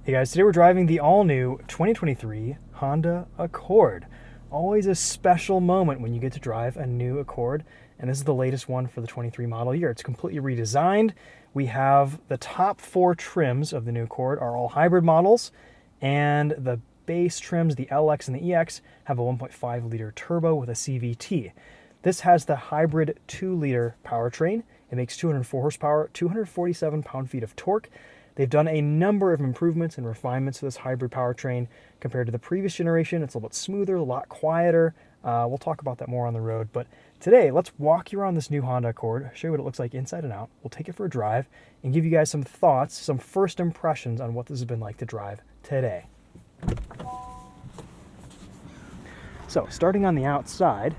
Hey guys, today we're driving the all-new 2023 Honda Accord. Always a special moment when you get to drive a new Accord, and this is the latest one for the 23 model year. It's completely redesigned. We have the top 4 trims of the new Accord are all hybrid models, and the base trims, the LX and the EX, have a 1.5-liter turbo with a CVT. This has the hybrid 2-liter powertrain. It makes 204 horsepower, 247 pound-feet of torque. They've done a number of improvements and refinements to this hybrid powertrain compared to the previous generation. It's a little bit smoother, a lot quieter. We'll talk about that more on the road. But today, let's walk you around this new Honda Accord, show you what it looks like inside and out. We'll take it for a drive and give you guys some thoughts, some first impressions on what this has been like to drive today. So, starting on the outside,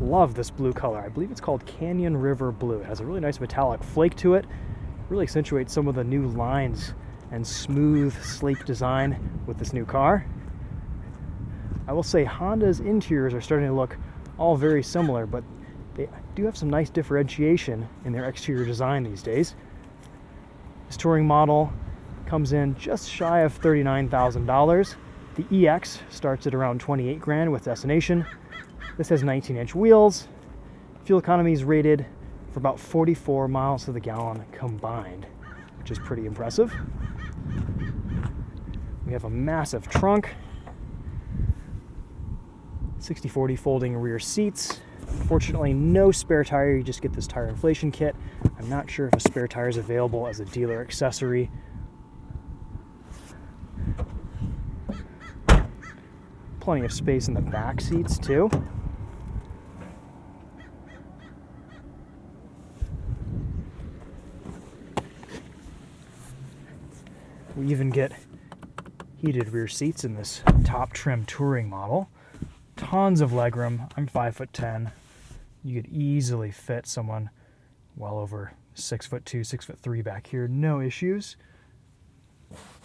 love this blue color. I believe it's called Canyon River Blue. It has a really nice metallic flake to it. Really accentuates some of the new lines and smooth, sleek design with this new car. I will say Honda's interiors are starting to look all very similar, but they do have some nice differentiation in their exterior design these days. This touring model comes in just shy of $39,000. The EX starts at around $28,000 with destination. This has 19-inch wheels. Fuel economy is rated for about 44 miles to the gallon combined, which is pretty impressive. We have a massive trunk, 60/40 folding rear seats. Fortunately, no spare tire. You just get this tire inflation kit. I'm not sure if a spare tire is available as a dealer accessory. Plenty of space in the back seats too. We even get heated rear seats in this top trim touring model. Tons of legroom. I'm 5'10". You could easily fit someone well over 6'2", 6'3" back here. No issues.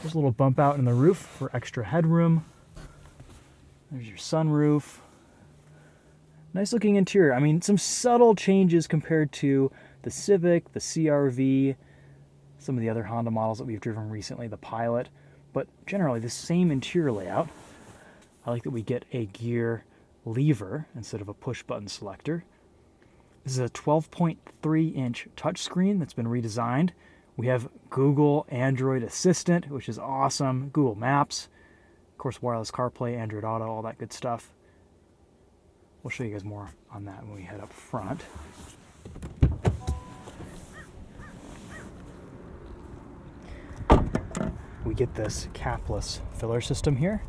There's a little bump out in the roof for extra headroom. There's your sunroof. Nice looking interior. I mean, some subtle changes compared to the Civic, the CR-V, some of the other Honda models that we've driven recently, the Pilot, but generally the same interior layout. I like that we get a gear lever instead of a push button selector. This is a 12.3-inch touchscreen that's been redesigned. We have Google Android Assistant, which is awesome, Google Maps, of course wireless CarPlay, Android Auto, all that good stuff. We'll show you guys more on that when we head up front. We get this capless filler system here.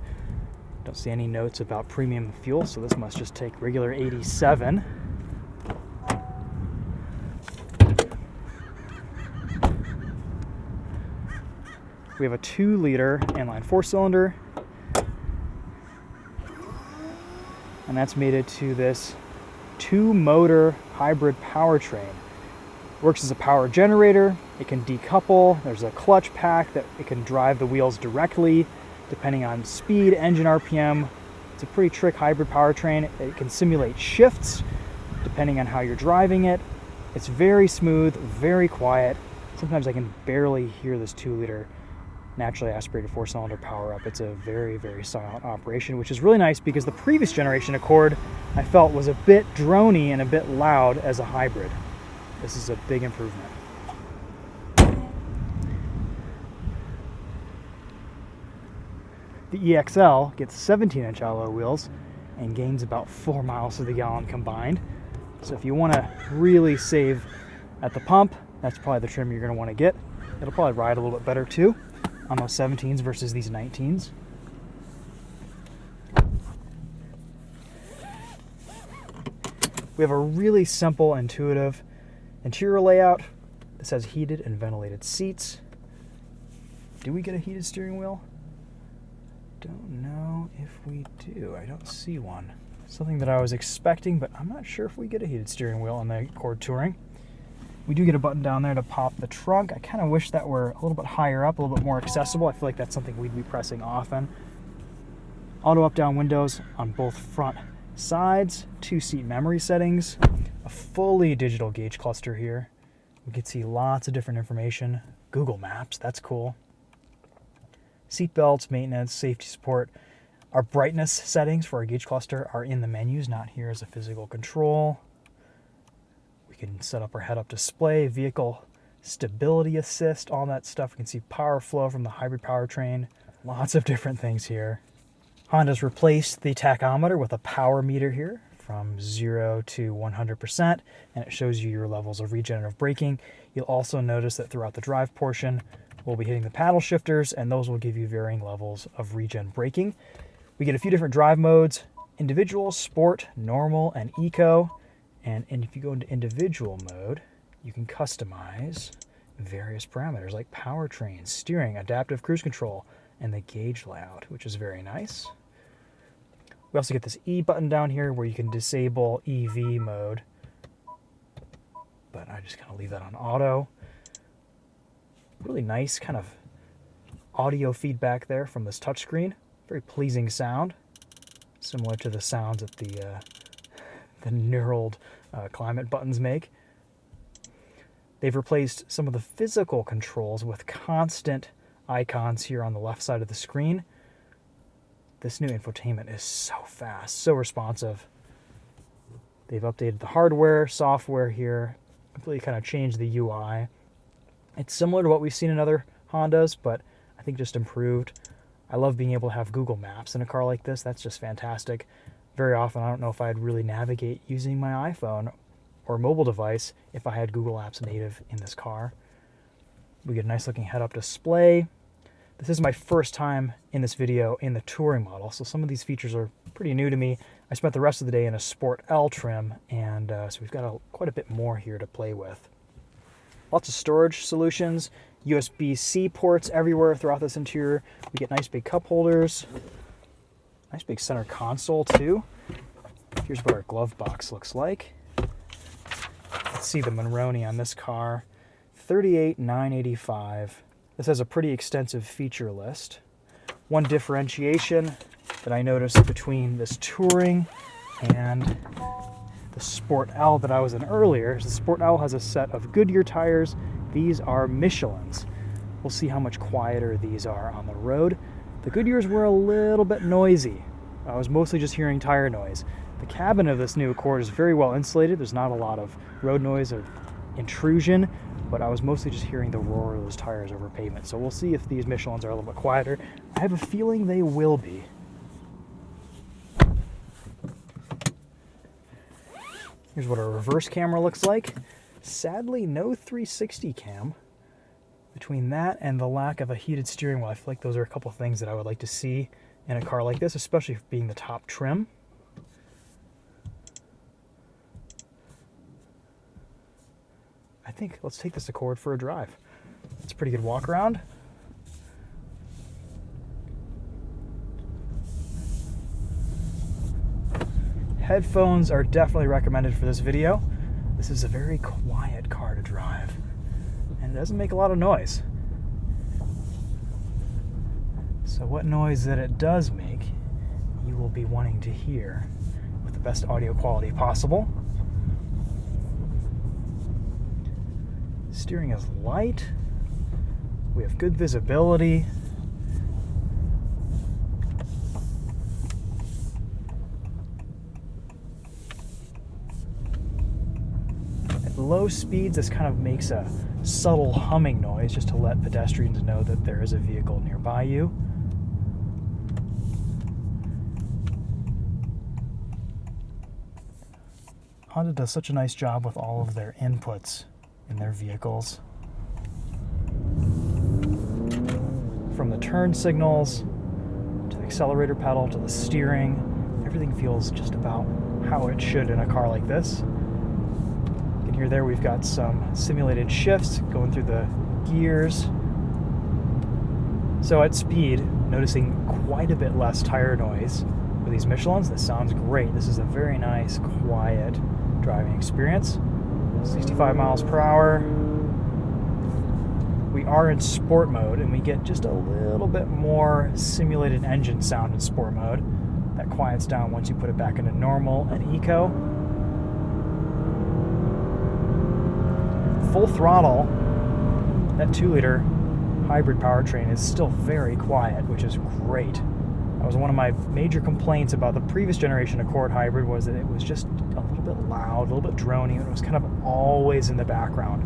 Don't see any notes about premium fuel, so this must just take regular 87. We have a 2-liter inline 4-cylinder, and that's mated to this 2-motor hybrid powertrain. Works as a power generator. It can decouple. There's a clutch pack that it can drive the wheels directly depending on speed, engine RPM. It's a pretty trick hybrid powertrain. It can simulate shifts depending on how you're driving it. It's very smooth, very quiet. Sometimes I can barely hear this 2-liter naturally aspirated 4-cylinder power up. It's a very, very silent operation, which is really nice because the previous generation Accord I felt was a bit drony and a bit loud as a hybrid. This is a big improvement. The EXL gets 17-inch alloy wheels and gains about 4 miles to the gallon combined. So if you want to really save at the pump, that's probably the trim you're going to want to get. It'll probably ride a little bit better too on those 17s versus these 19s. We have a really simple, intuitive interior layout. This has heated and ventilated seats. Do we get a heated steering wheel? Don't know if we do. I don't see one. Something that I was expecting, but I'm not sure if we get a heated steering wheel on the Accord Touring. We do get a button down there to pop the trunk. I kind of wish that were a little bit higher up, a little bit more accessible. I feel like that's something we'd be pressing often. Auto up-down windows on both front sides, 2-seat memory settings, a fully digital gauge cluster here. We can see lots of different information. Google Maps, that's cool. Seat belts, maintenance, safety support. Our brightness settings for our gauge cluster are in the menus, not here as a physical control. We can set up our head-up display, vehicle stability assist, all that stuff. We can see power flow from the hybrid powertrain. Lots of different things here. Honda's replaced the tachometer with a power meter here from 0 to 100%, and it shows you your levels of regenerative braking. You'll also notice that throughout the drive portion, we'll be hitting the paddle shifters, and those will give you varying levels of regen braking. We get a few different drive modes: individual, sport, normal, and eco. And if you go into individual mode, you can customize various parameters like powertrain, steering, adaptive cruise control, and the gauge layout, which is very nice. We also get this E button down here where you can disable EV mode, but I just kind of leave that on auto. Really nice kind of audio feedback there from this touchscreen. Very pleasing sound, similar to the sounds that the knurled climate buttons make. They've replaced some of the physical controls with constant icons here on the left side of the screen. This new infotainment is so fast, so responsive. They've updated the hardware, software here, completely kind of changed the UI. It's similar to what we've seen in other Hondas, but I think just improved. I love being able to have Google Maps in a car like this. That's just fantastic. Very often, I don't know if I'd really navigate using my iPhone or mobile device if I had Google Apps native in this car. We get a nice looking head-up display. This is my first time in this video in the touring model, so some of these features are pretty new to me. I spent the rest of the day in a Sport L trim, and so we've got quite a bit more here to play with. Lots of storage solutions, USB-C ports everywhere throughout this interior. We get nice big cup holders, nice big center console too. Here's what our glove box looks like. Let's see the Monroney on this car, $38,985. This has a pretty extensive feature list. One differentiation that I noticed between this touring and the Sport L that I was in earlier is the Sport L has a set of Goodyear tires. These are Michelin's. We'll see how much quieter these are on the road. The Goodyears were a little bit noisy. I was mostly just hearing tire noise. The cabin of this new Accord is very well insulated. There's not a lot of road noise or intrusion, but I was mostly just hearing the roar of those tires over pavement. So we'll see if these Michelin's are a little bit quieter. I have a feeling they will be. Here's what our reverse camera looks like. Sadly, no 360 cam. Between that and the lack of a heated steering wheel, I feel like those are a couple things that I would like to see in a car like this, especially being the top trim. I think let's take this Accord for a drive. It's a pretty good walk around. Headphones are definitely recommended for this video. This is a very quiet car to drive, and it doesn't make a lot of noise. So what noise that it does make, you will be wanting to hear with the best audio quality possible. Steering is light. We have good visibility. At low speeds, this kind of makes a subtle humming noise just to let pedestrians know that there is a vehicle nearby you. Honda does such a nice job with all of their inputs in their vehicles. From the turn signals to the accelerator pedal to the steering, everything feels just about how it should in a car like this. You can hear there we've got some simulated shifts going through the gears. So at speed, noticing quite a bit less tire noise with these Michelin's. This sounds great. This is a very nice, quiet driving experience. 65 miles per hour. We are in sport mode, and we get just a little bit more simulated engine sound in sport mode. That quiets down once you put it back into normal and eco. Full throttle, that 2-liter hybrid powertrain is still very quiet, which is great. That was one of my major complaints about the previous generation Accord hybrid, was that it was just a little bit loud, a little bit drony, and it was kind of always in the background.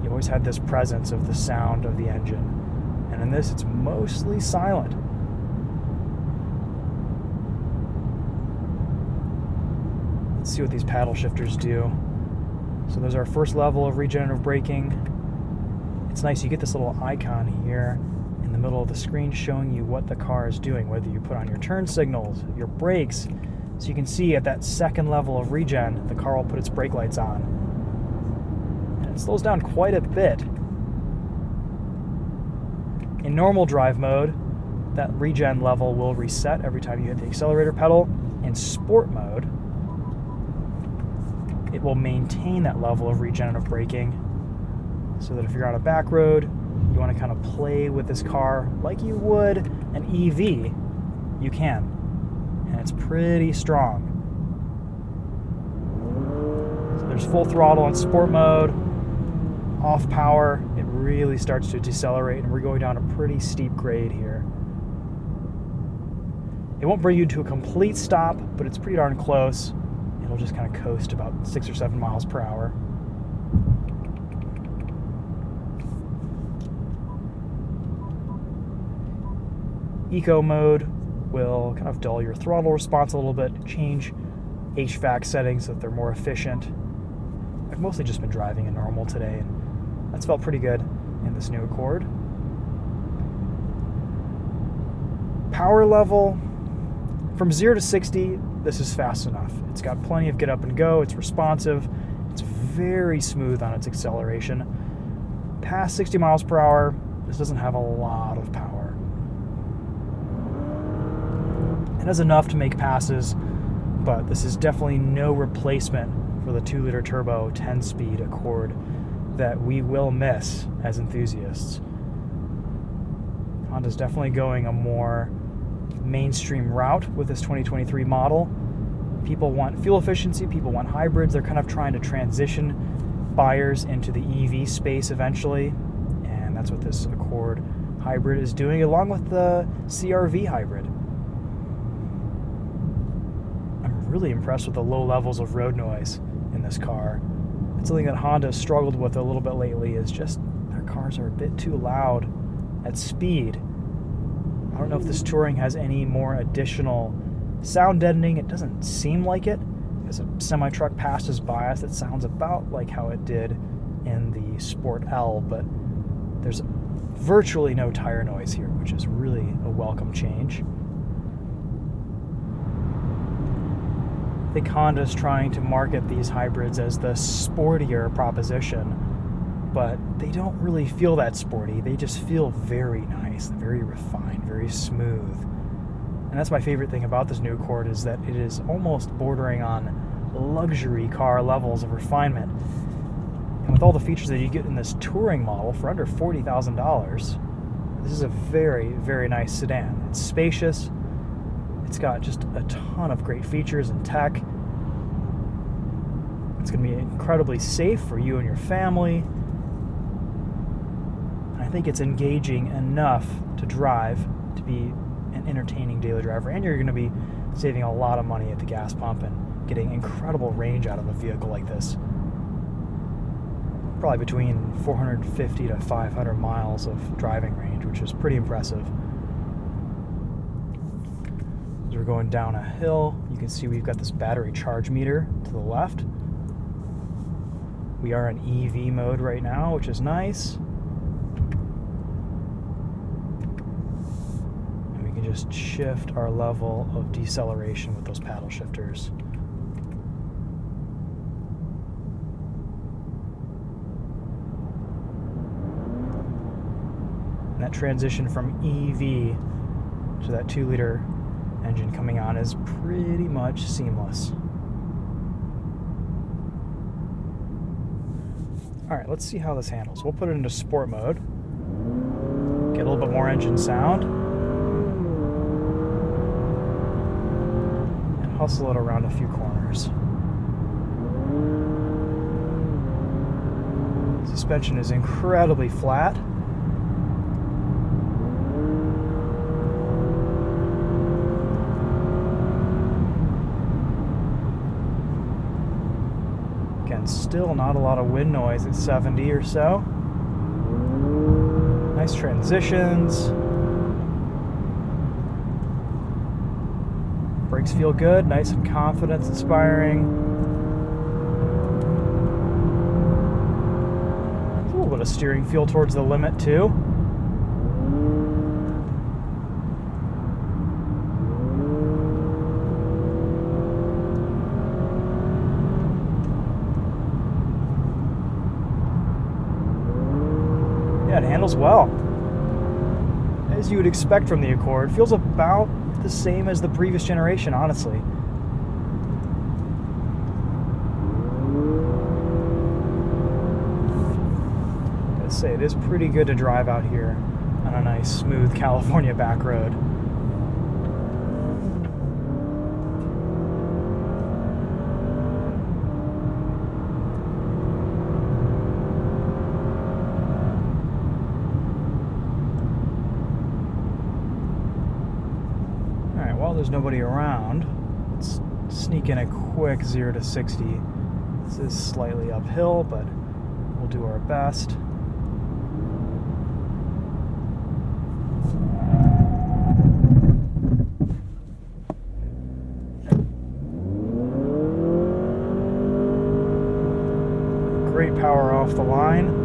You always had this presence of the sound of the engine. And in this, it's mostly silent. Let's see what these paddle shifters do. So there's our first level of regenerative braking. It's nice, you get this little icon here in the middle of the screen showing you what the car is doing, whether you put on your turn signals, your brakes. So you can see at that second level of regen, the car will put its brake lights on. And it slows down quite a bit. In normal drive mode, that regen level will reset every time you hit the accelerator pedal. In sport mode, it will maintain that level of regenerative braking, so that if you're on a back road, you want to kind of play with this car like you would an EV, you can. And it's pretty strong. So there's full throttle in sport mode. Off power, it really starts to decelerate, and we're going down a pretty steep grade here. It won't bring you to a complete stop, but it's pretty darn close. It'll just kind of coast about 6 or 7 miles per hour. Eco mode will kind of dull your throttle response a little bit, change HVAC settings so that they're more efficient. I've mostly just been driving in normal today, and that's felt pretty good in this new Accord. Power level, from 0 to 60, this is fast enough. It's got plenty of get up and go, it's responsive, it's very smooth on its acceleration. Past 60 miles per hour, this doesn't have a lot of power. It has enough to make passes, but this is definitely no replacement for the 2-liter turbo 10-speed Accord that we will miss as enthusiasts. Honda's definitely going a more mainstream route with this 2023 model. People want fuel efficiency, people want hybrids. They're kind of trying to transition buyers into the EV space eventually, and that's what this Accord hybrid is doing, along with the CR-V hybrid. Really impressed with the low levels of road noise in this car. It's something that Honda has struggled with a little bit lately, is just their cars are a bit too loud at speed. I don't know if this Touring has any more additional sound deadening. It doesn't seem like it. As a semi-truck passes by us, it sounds about like how it did in the Sport L, but there's virtually no tire noise here, which is really a welcome change. I think Honda's trying to market these hybrids as the sportier proposition, but they don't really feel that sporty. They just feel very nice, very refined, very smooth. And that's my favorite thing about this new Accord, is that it is almost bordering on luxury car levels of refinement. And with all the features that you get in this Touring model for under $40,000, this is a very, very nice sedan. It's spacious. It's got just a ton of great features and tech. It's going to be incredibly safe for you and your family. And I think it's engaging enough to drive to be an entertaining daily driver. And you're going to be saving a lot of money at the gas pump and getting incredible range out of a vehicle like this. Probably between 450 to 500 miles of driving range, which is pretty impressive. As we're going down a hill, you can see we've got this battery charge meter to the left. We are in EV mode right now, which is nice. And we can just shift our level of deceleration with those paddle shifters. And that transition from EV to that 2-liter engine coming on is pretty much seamless. Alright, let's see how this handles. We'll put it into sport mode. Get a little bit more engine sound. And hustle it around a few corners. Suspension is incredibly flat. and still not a lot of wind noise at 70 or so. Nice transitions. Brakes feel good, nice and confidence inspiring. A little bit of steering feel towards the limit too. Yeah, it handles well. As you would expect from the Accord, it feels about the same as the previous generation, honestly. I'd say it is pretty good to drive out here on a nice, smooth California back road. While there's nobody around, let's sneak in a quick 0 to 60. This is slightly uphill, but we'll do our best. Great power off the line.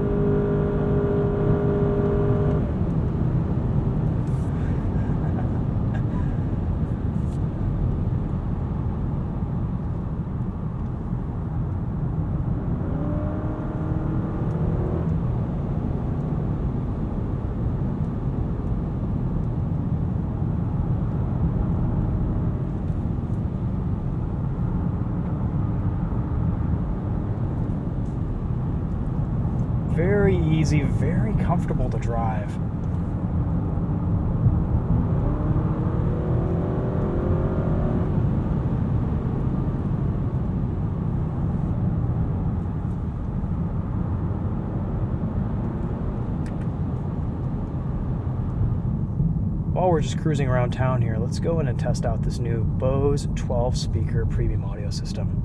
Very easy, very comfortable to drive. While we're just cruising around town here, let's go in and test out this new Bose 12-speaker premium audio system.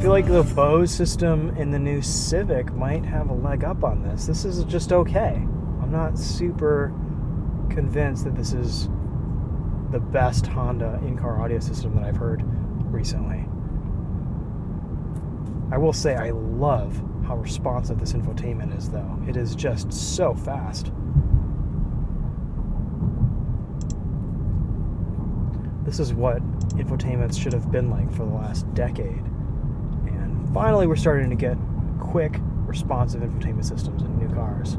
Like the Bose system in the new Civic might have a leg up on this. This is just okay. I'm not super convinced that this is the best Honda in-car audio system that I've heard recently. I will say I love how responsive this infotainment is, though. It is just so fast. This is what infotainments should have been like for the last decade. Finally, we're starting to get quick, responsive infotainment systems in new cars.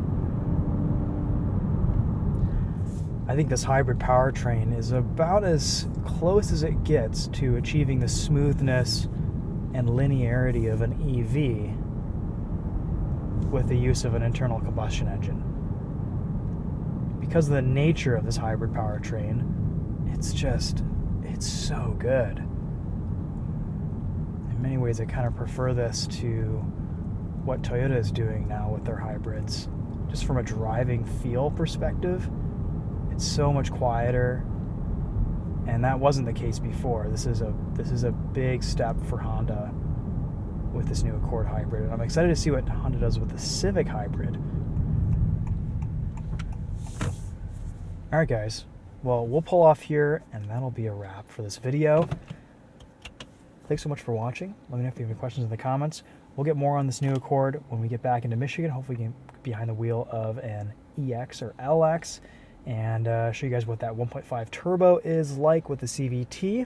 I think this hybrid powertrain is about as close as it gets to achieving the smoothness and linearity of an EV with the use of an internal combustion engine. Because of the nature of this hybrid powertrain, it's so good. In many ways, I kind of prefer this to what Toyota is doing now with their hybrids. Just from a driving feel perspective, it's so much quieter, and that wasn't the case before. This is a big step for Honda with this new Accord hybrid, and I'm excited to see what Honda does with the Civic hybrid. All right, guys. Well, we'll pull off here, and that'll be a wrap for this video. Thanks so much for watching. Let me know if you have any questions in the comments. We'll get more on this new Accord when we get back into Michigan. Hopefully we can get behind the wheel of an EX or LX and show you guys what that 1.5 turbo is like with the CVT.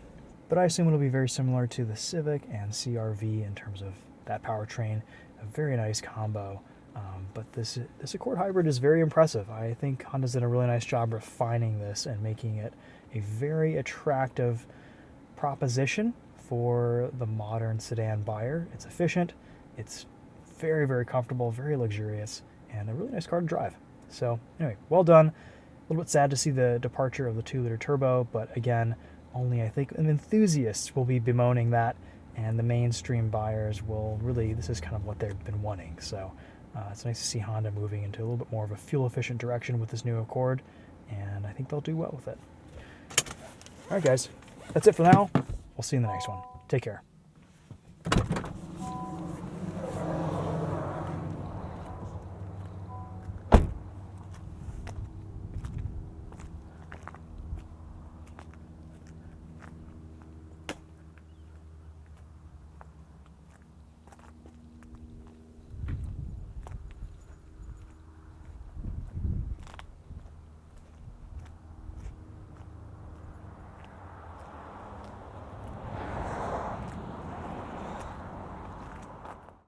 But I assume it'll be very similar to the Civic and CR-V in terms of that powertrain. A very nice combo. But this Accord hybrid is very impressive. I think Honda's done a really nice job refining this and making it a very attractive proposition for the modern sedan buyer. It's efficient, it's very, very comfortable, very luxurious, and a really nice car to drive. So anyway, well done. A little bit sad to see the departure of the 2-liter turbo, but again, only I think enthusiasts will be bemoaning that, and the mainstream buyers will really, this is kind of what they've been wanting. So it's nice to see Honda moving into a little bit more of a fuel-efficient direction with this new Accord, and I think they'll do well with it. All right, guys, that's it for now. We'll see you in the next one. Take care.